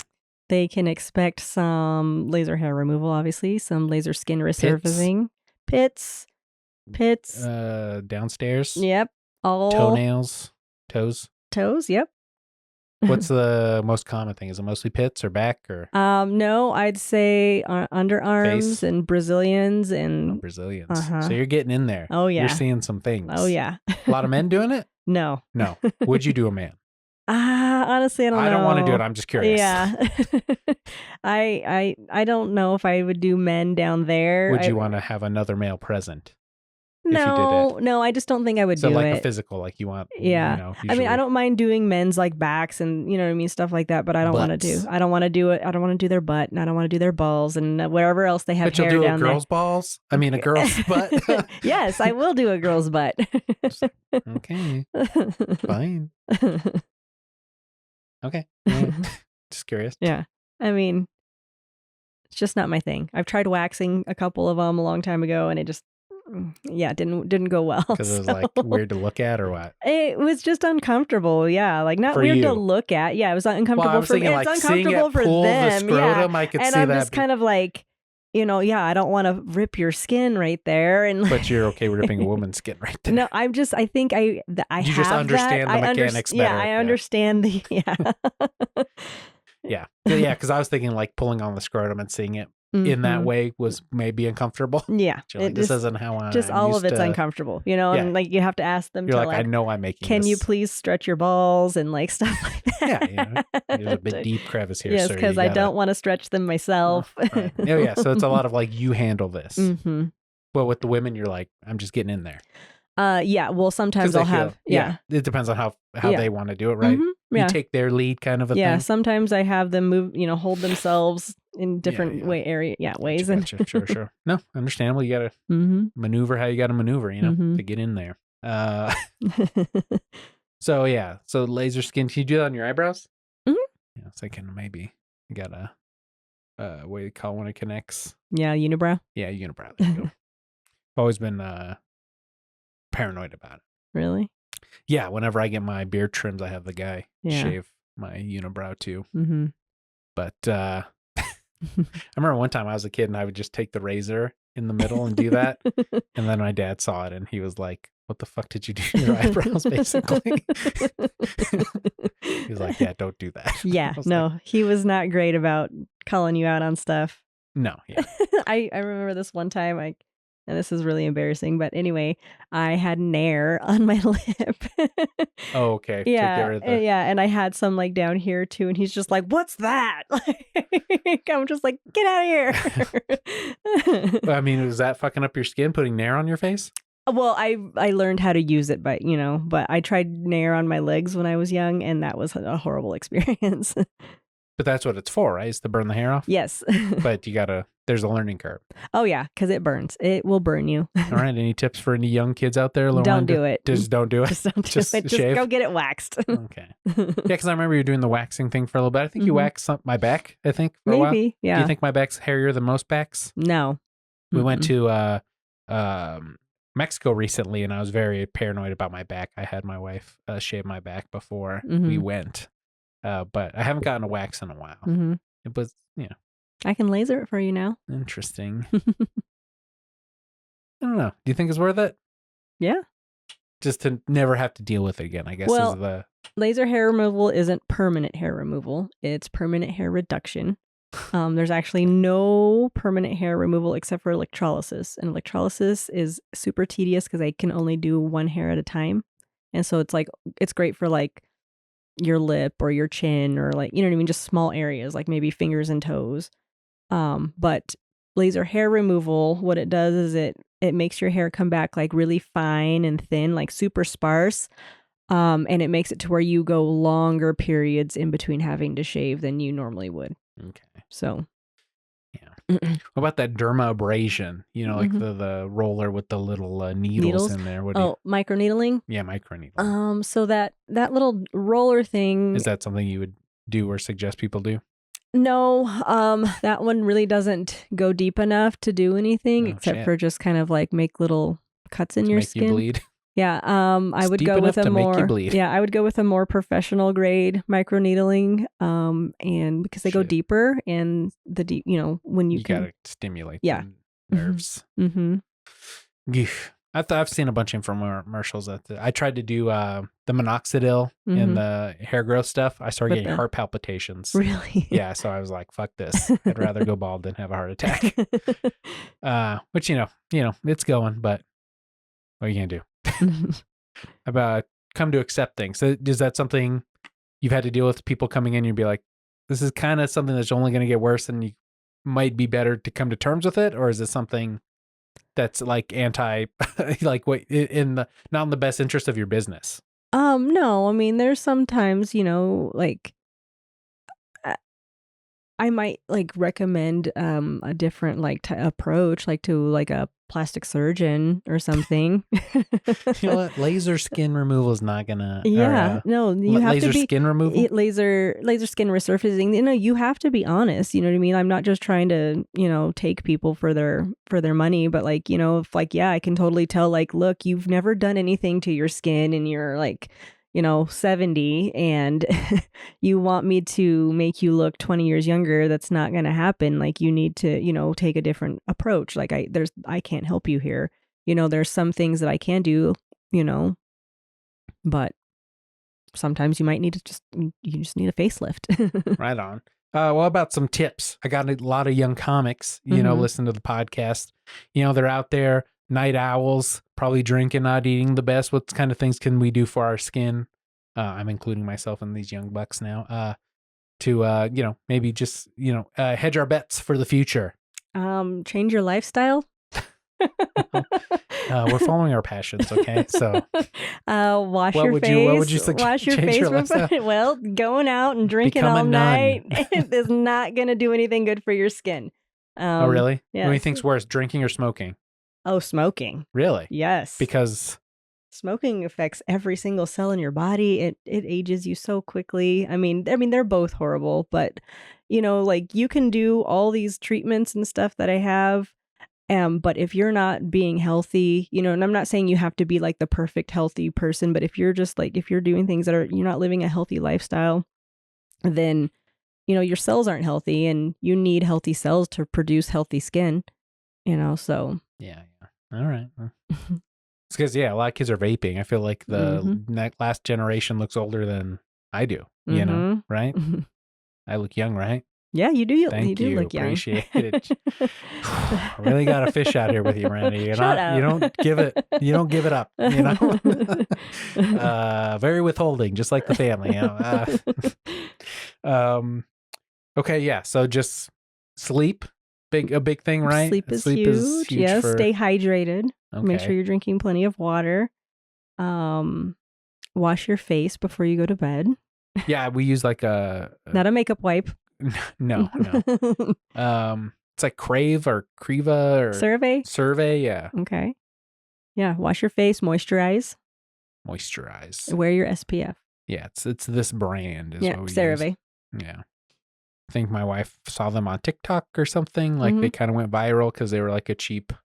They can expect some laser hair removal, obviously, some laser skin resurfacing, pits, downstairs. Yep. All toenails, toes. Yep. What's the most common thing? Is it mostly pits or back or? No, I'd say underarms Face? and Brazilians and Brazilians. So you're getting in there. Oh yeah. You're seeing some things. Oh yeah. A lot of men doing it? No. Would you do a man? Honestly, I don't know. I don't want to do it. I'm just curious. Yeah. I don't know if I would do men down there. Would you want to have another male present? No, I just don't think I would do it. So like a physical, like you want. Yeah. I mean, I don't mind doing men's like backs and you know what I mean, stuff like that, but I don't want to do. I don't want to do it. I don't want to do their butt and I don't want to do their balls and wherever else they have but hair you'll do down a girl's balls? I mean, a girl's butt? Yes, I will do a girl's butt. Okay. Fine. Okay. Yeah. Just curious. Yeah. I mean, it's just not my thing. I've tried waxing a couple of them a long time ago and it just didn't go well. Because it was like weird to look at or what? It was just uncomfortable. Yeah, like not for weird you. To look at. Yeah, it was uncomfortable for me. Like, it's uncomfortable for them. The scrotum, yeah, I could and see I'm that. Just kind of like, I don't want to rip your skin right there. And but you're okay with ripping a woman's skin right there. No, I think I you have just understand that. the mechanics better. Yeah, I understand the Yeah, because I was thinking like pulling on the scrotum and seeing it in that way was maybe uncomfortable. Yeah, like, this isn't how I'm just all used of it's to... uncomfortable, and like you have to ask them. You're like, I know I'm making. Can this. you please stretch your balls and like stuff like that? Yeah, there's a bit deep crevice here. Yes, because I don't want to stretch them myself. Right. Yeah. So it's a lot of like you handle this. Mm-hmm. But with the women, you're like, I'm just getting in there. Yeah. Well, sometimes I'll have. It depends on how they want to do it, right? Mm-hmm. You take their lead, kind of a thing. Yeah. Sometimes I have them move, hold themselves in different ways. Gotcha. Sure. No, understandable. You got to maneuver how you got to maneuver, to get in there. So laser skin. Can you do that on your eyebrows? Mm-hmm. Yeah, so I can maybe got a what do you call when it connects? Yeah, unibrow. Yeah, unibrow. There you go. I've always been paranoid about it. Really? Yeah, whenever I get my beard trims, I have the guy shave my unibrow too. Mm-hmm. But I remember one time I was a kid and I would just take the razor in the middle and do that. And then my dad saw it and he was like, what the fuck did you do to your eyebrows, basically? He was like, yeah, don't do that. Yeah, no, he was not great about calling you out on stuff. No, yeah. I remember this one time, and this is really embarrassing, but anyway, I had nair on my lip. Oh, okay. Yeah, and I had some like down here too, and he's just like, "What's that?" I'm just like, "Get out of here!" I mean, was that fucking up your skin, putting nair on your face? Well, I learned how to use it, but I tried nair on my legs when I was young, and that was a horrible experience. But that's what it's for, right? It's to burn the hair off? Yes. But there's a learning curve. Oh, yeah, because it burns. It will burn you. All right. Any tips for any young kids out there? Don't do it. Just don't do it? Just don't do it. Just go get it waxed. Okay. Yeah, because I remember you doing the waxing thing for a little bit. I think you waxed my back, I think, for a while. Maybe, yeah. Do you think my back's hairier than most backs? No. We went to Mexico recently, and I was very paranoid about my back. I had my wife shave my back before we went. But I haven't gotten a wax in a while. Mm-hmm. It was, I can laser it for you now. Interesting. I don't know. Do you think it's worth it? Yeah. Just to never have to deal with it again, I guess. Well, is the laser hair removal isn't permanent hair removal. It's permanent hair reduction. There's actually no permanent hair removal except for electrolysis. And electrolysis is super tedious because I can only do one hair at a time. And so it's like, it's great for like your lip or your chin or like, you know what I mean? Just small areas, like maybe fingers and toes. But laser hair removal, what it does is it makes your hair come back like really fine and thin, like super sparse. And it makes it to where you go longer periods in between having to shave than you normally would. Okay. So, yeah. What about that dermabrasion? Like Mhm. the roller with the little needles in there. What do you? Microneedling. Yeah, microneedling. So that little roller thing. Is that something you would do or suggest people do? No, that one really doesn't go deep enough to do anything Oh, except shit. for just kind of like make little cuts in To your make skin. you bleed. Yeah, I It's would deep go with enough a to make you more bleed. yeah, I would go with a more professional grade microneedling, and because they go Shit. deeper and the deep, when you can, gotta stimulate yeah. the nerves. Mm-hmm. I've seen a bunch of infomercials. I tried to do the minoxidil and the hair growth stuff. I started With getting the- heart palpitations. Really? Yeah, so I was like, "Fuck this! I'd rather go bald than have a heart attack." Which it's going, but what are you gonna do? About come to accept things. So is that something you've had to deal with? People coming in, and you'd be like, "This is kind of something that's only going to get worse, and you might be better to come to terms with it," or is it something that's like anti, like what not in the best interest of your business? No, I mean, there's sometimes, like I might like recommend a different like approach, like to like a plastic surgeon or something. You know what? Laser skin removal is not gonna. Yeah, no, you have laser to be skin removal. laser skin resurfacing. You have to be honest. You know what I mean? I'm not just trying to, take people for their money, but like, if like, yeah, I can totally tell. Like, look, you've never done anything to your skin, and you're like, 70, and you want me to make you look 20 years younger. That's not going to happen. Like, you need to, take a different approach. Like, I can't help you here. There's some things that I can do, but sometimes you might need to you just need a facelift. Right on. What about some tips? I got a lot of young comics, listen to the podcast. They're out there, night owls, probably drinking, not eating the best. What kind of things can we do for our skin? I'm including myself in these young bucks now. To maybe just hedge our bets for the future. Change your lifestyle. We're following our passions, okay? So, wash your face. What would you suggest? Wash your Change face. your lifestyle? Well, going out and drinking Become a all nun. night is not going to do anything good for your skin. Oh, really? Yeah. What do you think's worse, drinking or smoking? Oh, smoking. Really? Yes. Because smoking affects every single cell in your body. It ages you so quickly. I mean, they're both horrible, but like you can do all these treatments and stuff that I have. But if you're not being healthy, and I'm not saying you have to be like the perfect healthy person, but if you're just like, if you're doing things you're not living a healthy lifestyle, then, your cells aren't healthy, and you need healthy cells to produce healthy skin, so. Yeah. All right. It's because, a lot of kids are vaping. I feel like the last generation looks older than I do, right? I look young, right? Yeah, you do. Thank you. Look young. Appreciate it. I really got a fish out here with you, Miranda. You don't give it up. Very withholding, just like the family. Okay, yeah. So just sleep, a big thing, right? Sleep is huge. Yes, stay hydrated. Okay. Make sure you're drinking plenty of water. Wash your face before you go to bed. Yeah, we use like not a makeup wipe. No. It's like Crave or Creva or Survey, yeah. Okay. Yeah, wash your face, moisturize. Wear your SPF. Yeah, it's this brand is what we CeraVe. use. Yeah. I think my wife saw them on TikTok or something. Like they kind of went viral because they were like a cheaper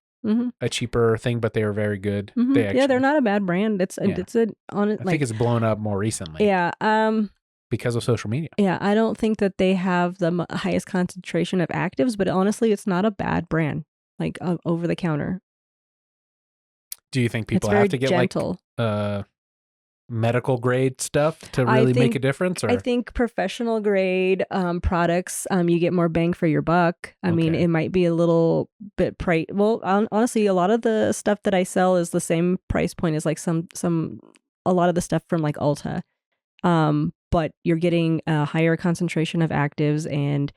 thing, but they were very good. They're not a bad brand. I think it's blown up more recently. Yeah. Because of social media. Yeah, I don't think that they have the highest concentration of actives, but honestly, it's not a bad brand, like over the counter. Do you think people have to get gentle. Like medical grade stuff to really make a difference? Or? I think professional grade products, you get more bang for your buck. I mean, it might be a little bit price. Well, honestly, a lot of the stuff that I sell is the same price point as like some a lot of the stuff from like Ulta. But you're getting a higher concentration of actives, and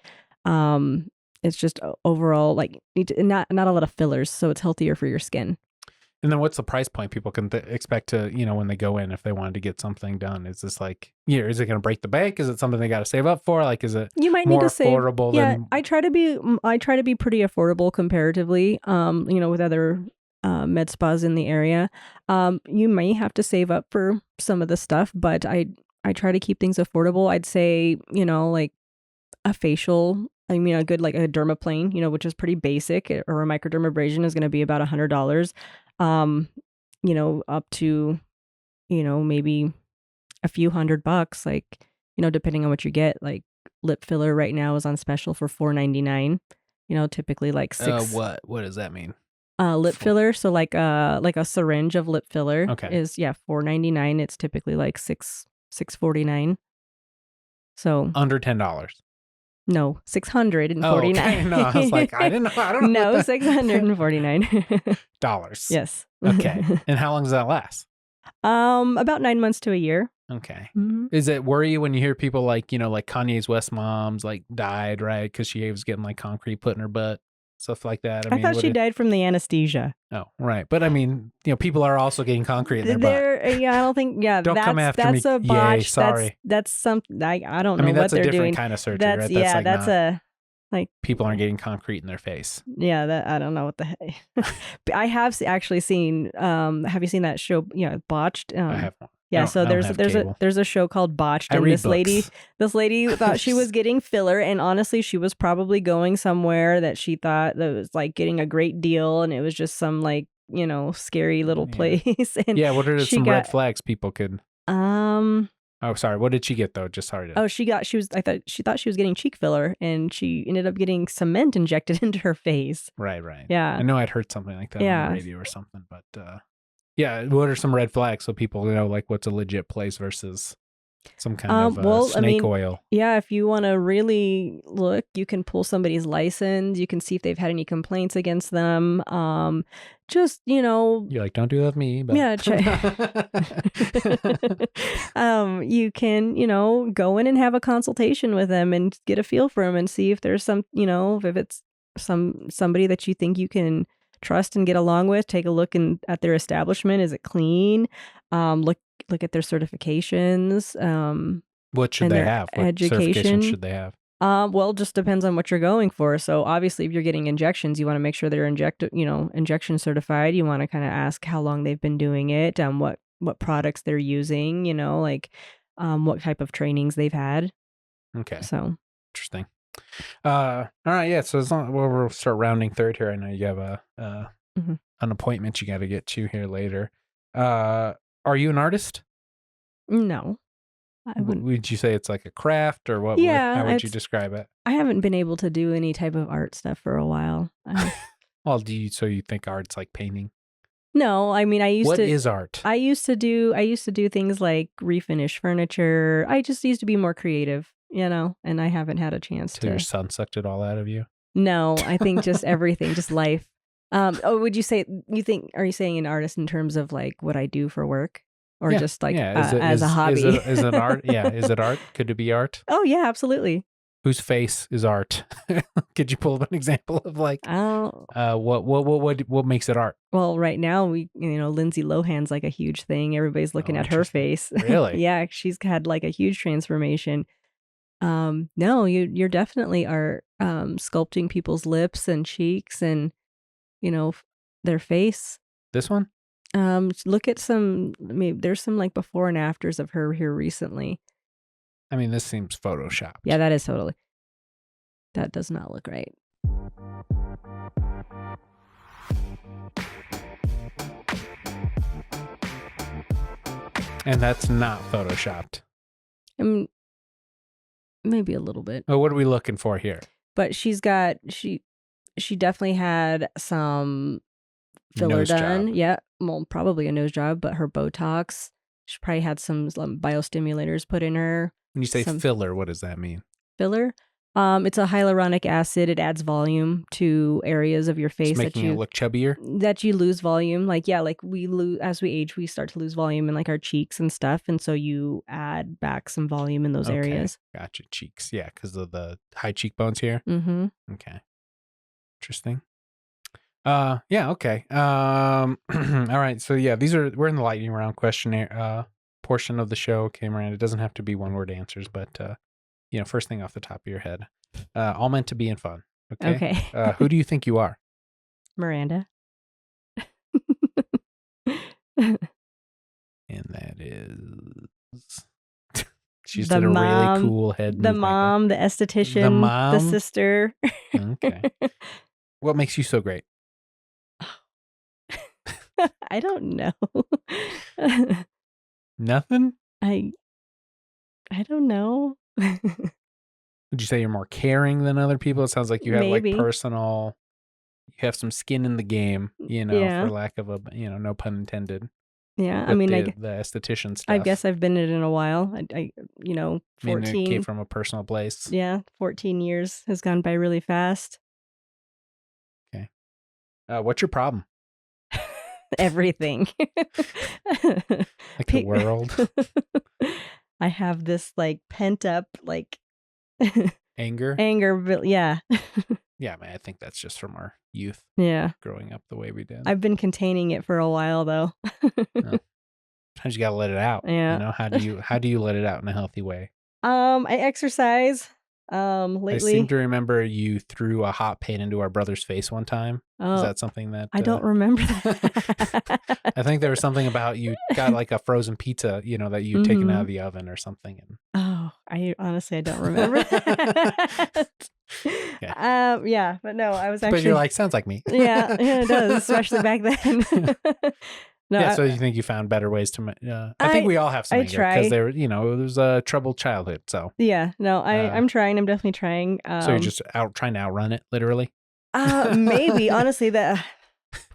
it's just overall like not a lot of fillers, so it's healthier for your skin. And then what's the price point people can expect to, when they go in, if they wanted to get something done? Is this like, is it going to break the bank? Is it something they got to save up for? Like, is it you might more need to affordable save? than... I try to be pretty affordable comparatively, with other med spas in the area. You may have to save up for some of the stuff, but I try to keep things affordable. I'd say, like a facial, a good, like a dermaplane, which is pretty basic, or a microdermabrasion is going to be about $100. Up to, maybe a few $100, like, depending on what you get. Like lip filler right now is on special for $4.99. Typically like six. What does that mean? Lip filler. So like a syringe of lip filler is $4.99. It's typically like $6.49. So under $10. No, $649. Oh, okay. No, I was like, I don't know. No, $649. Dollars. Yes. Okay. And how long does that last? About 9 months to a year. Okay. Mm-hmm. Is it worry you when you hear people like, like Kanye's West moms like died, right? Because she was getting like concrete put in her butt, stuff like that. I thought she died from the anesthesia. Oh, right. But people are also getting concrete in their butt. Yeah, I don't think. Yeah, don't come after me. That's a botch. Yay, sorry. That's something. I don't know that's what they're doing. That's a different kind of surgery, that's, right? Yeah, that's a like people aren't getting concrete in their face. Yeah, that I don't know what the heck. I have actually seen. Have you seen that show? Botched. I have one. Yeah, so there's a show called Botched, and this lady thought she was getting filler, and honestly, she was probably going somewhere that she thought that was like getting a great deal, and it was just some like scary little place. And what are some red flags people could? Oh, sorry. What did she get though? Just sorry to. Oh, I thought she was getting cheek filler, and she ended up getting cement injected into her face. Right. Yeah, I know I'd heard something like that on the radio or something, but. What are some red flags so people know like what's a legit place versus some kind of snake oil? Yeah, if you want to really look, you can pull somebody's license. You can see if they've had any complaints against them. Just you're like, don't do that with me. But... Yeah. You can go in and have a consultation with them and get a feel for them and see if there's some if it's somebody that you think you can trust and get along with. Take a look at their establishment. Is it clean? Look at their certifications. What should they have? What education should they have? Well, just depends on what you're going for. So obviously, if you're getting injections, you want to make sure they're injection certified. You want to kind of ask how long they've been doing it, what products they're using, what type of trainings they've had. Okay. So interesting. All right, yeah. So we'll start rounding third here. I know you have an appointment you got to get to here later. Are you an artist? No, I wouldn't. Would you say it's like a craft or what? Yeah, how would you describe it? I haven't been able to do any type of art stuff for a while. Well, so you think art's like painting? No, I mean, What is art? I used to do things like refinish furniture. I just used to be more creative, and I haven't had a chance to. Your son sucked it all out of you? No, I think just everything, just life. Would you say, are you saying an artist in terms of like what I do for work? Or just like as a hobby? Is it art? Yeah, is it art? Could it be art? Oh, yeah, absolutely. Whose face is art? Could you pull up an example of like what makes it art? Well, right now Lindsay Lohan's like a huge thing. Everybody's looking at her face. Really? Yeah, she's had like a huge transformation. No, you're definitely are sculpting people's lips and cheeks and their face. This one? Look at there's some like before and afters of her here recently. I mean, this seems photoshopped. Yeah, that is totally. That does not look right. And that's not photoshopped. Maybe a little bit. Oh, what are we looking for here? But she definitely had some filler nose done. job. Yeah, well, probably a nose job, but her Botox. She probably had some biostimulators put in her. When you say filler, what does that mean? Filler? It's a hyaluronic acid. It adds volume to areas of your face Just making it look chubbier. that you lose volume. Like, yeah, like we lose as we age, we start to lose volume in like our cheeks and stuff. And so you add back some volume in those areas. Gotcha. Cheeks. Yeah, because of the high cheekbones here. Mm-hmm. Okay. Interesting. Yeah, okay. All right. So yeah, we're in the lightning round questionnaire portion of the show. Okay, Miranda. It doesn't have to be one word answers, but first thing off the top of your head. All meant to be in fun. Okay. Who do you think you are? Miranda. And that is she's The did a mom, really cool head The movement. mom, the esthetician, The mom? the sister. Okay. What makes you so great? I don't know. Nothing? I don't know. Would you say you're more caring than other people? It sounds like you have Maybe. like you have some skin in the game, Yeah. for lack of a, no pun intended. Yeah, I with mean, the esthetician stuff. I guess I've been in it a while. I it 14. came from a personal place. Yeah, 14 years has gone by really fast. Okay. What's your problem? Everything. Like the world? I have this like pent up like Anger? but yeah. Yeah, man, I think that's just from our youth. Yeah. Growing up the way we did. I've been containing it for a while though. Sometimes you gotta let it out. Yeah. How do you let it out in a healthy way? I exercise. Lately. I seem to remember you threw a hot pan into our brother's face one time. Is that something that I don't remember that. I think there was something about you got like a frozen pizza, that you'd taken out of the oven or something. And I honestly don't remember that. Yeah, but no, I was actually. But you're like, sounds like me. yeah, it does, especially back then. No, yeah, so you think you found better ways to? I think we all have some anger because it was a troubled childhood. So yeah, no, I'm trying. I'm definitely trying. So you're just trying to outrun it, literally. Maybe honestly, that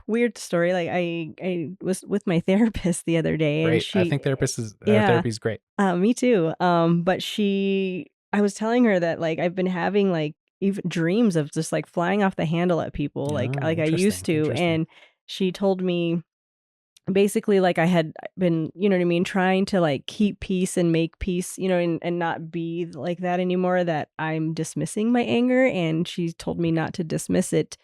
weird story. Like I was with my therapist the other day, Great. and I think therapy is great. Me too. But I was telling her that like I've been having like even dreams of just like flying off the handle at people, like I used to, and she told me. Basically, like I had been, trying to like keep peace and make peace, and not be like that anymore, that I'm dismissing my anger. And she told me not to dismiss it.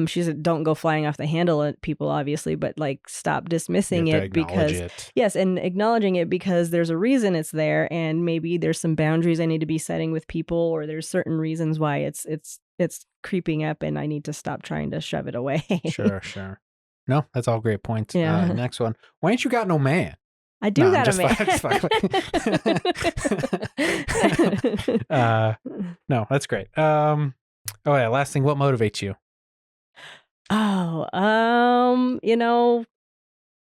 She said, don't go flying off the handle at people, obviously, but like stop dismissing it because, yes, and acknowledging it because there's a reason it's there. And maybe there's some boundaries I need to be setting with people, or there's certain reasons why it's creeping up and I need to stop trying to shove it away. Sure. No, that's all great points. Yeah. Next one. Why ain't you got no man? I do got a man. No, that's great. Oh yeah, last thing. What motivates you?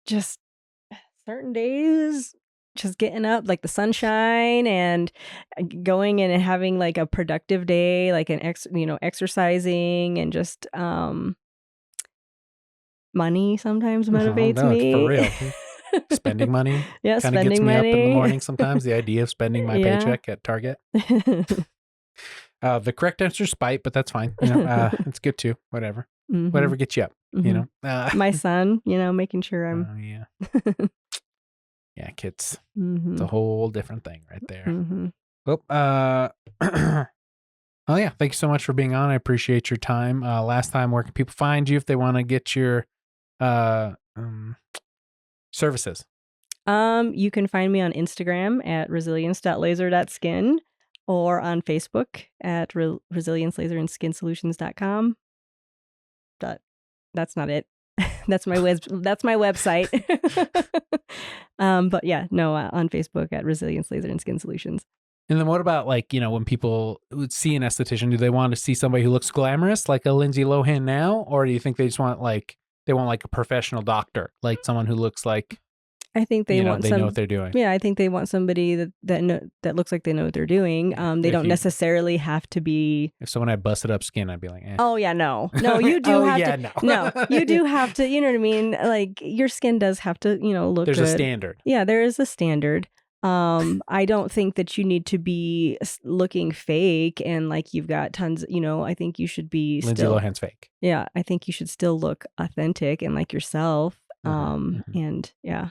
Just certain days, just getting up, like the sunshine, and going and having like a productive day, like exercising, and just money sometimes motivates me. For real. Spending money. Yeah, kind of gets me up in the morning sometimes. The idea of spending my paycheck at Target. The correct answer is spite, but that's fine. It's good too. Whatever. Mm-hmm. Whatever gets you up. Mm-hmm. My son, making sure I'm. Oh yeah. Yeah, kids. Mm-hmm. It's a whole different thing right there. Mm-hmm. Oh yeah, thank you so much for being on. I appreciate your time. Last time, where can people find you if they want to get your services? You can find me on Instagram at resilience.laser.skin or on Facebook at resiliencelazerandskinsolutions.com. That's not it. That's my website. But yeah, no, on Facebook at Resilience Laser and Skin Solutions. And then what about when people would see an esthetician, do they want to see somebody who looks glamorous like a Lindsay Lohan now? Or do you think they just want a professional doctor, like someone who looks like, I think they know what they're doing. Yeah, I think they want somebody that looks like they know what they're doing. They don't necessarily have to be. If someone had busted up skin, I'd be like, eh. Oh yeah, no, you do have to. No, you do have to. You know what I mean? Like your skin does have to, look. There's good. a standard. Yeah, there is a standard. I don't think that you need to be looking fake and like you've got tons, I think you should be Lindsay still, Lohan's fake. yeah, I think you should still look authentic and like yourself. And yeah.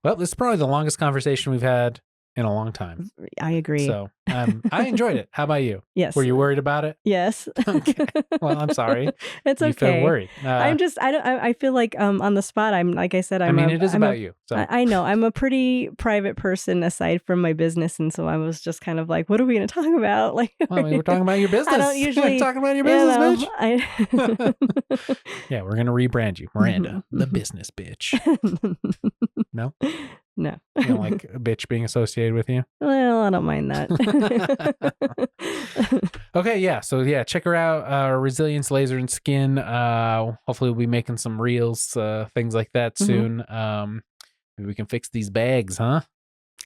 Well, this is probably the longest conversation we've had in a long time. I agree. So I enjoyed it. How about you? Yes. Were you worried about it? Yes. Okay. Well, I'm sorry. It's okay. You feel worried. I feel like on the spot, like I said, it is about you. So I know I'm a pretty private person aside from my business. And so I was just kind of like, what are we going to talk about? Like, well, we're talking about your business. I don't usually talking about your business, bitch. Yeah, we're going to rebrand you. Miranda, the business bitch. No? No. You don't like a bitch being associated with you? Well, I don't mind that. Okay, yeah. So yeah, check her out. Resilience Laser and Skin. Hopefully we'll be making some reels, things like that soon. Maybe we can fix these bags, huh?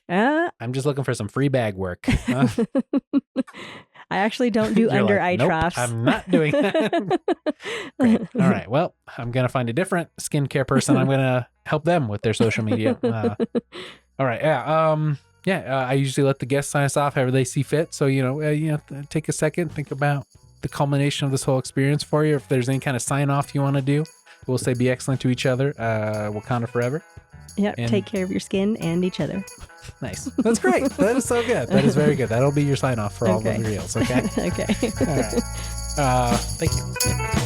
I'm just looking for some free bag work. Huh? I actually don't do under eye nope, troughs. I'm not doing that. Great. All right. Well, I'm going to find a different skincare person. I'm going to help them with their social media. All right. Yeah. I usually let the guests sign us off however they see fit. So, take a second, think about the culmination of this whole experience for you. If there's any kind of sign off you want to do, we'll say be excellent to each other. Wakanda forever. Yep. Take care of your skin and each other. Nice. That's great. That is so good. That is very good. That'll be your sign off for all the reels. Okay. Okay. All right. Thank you.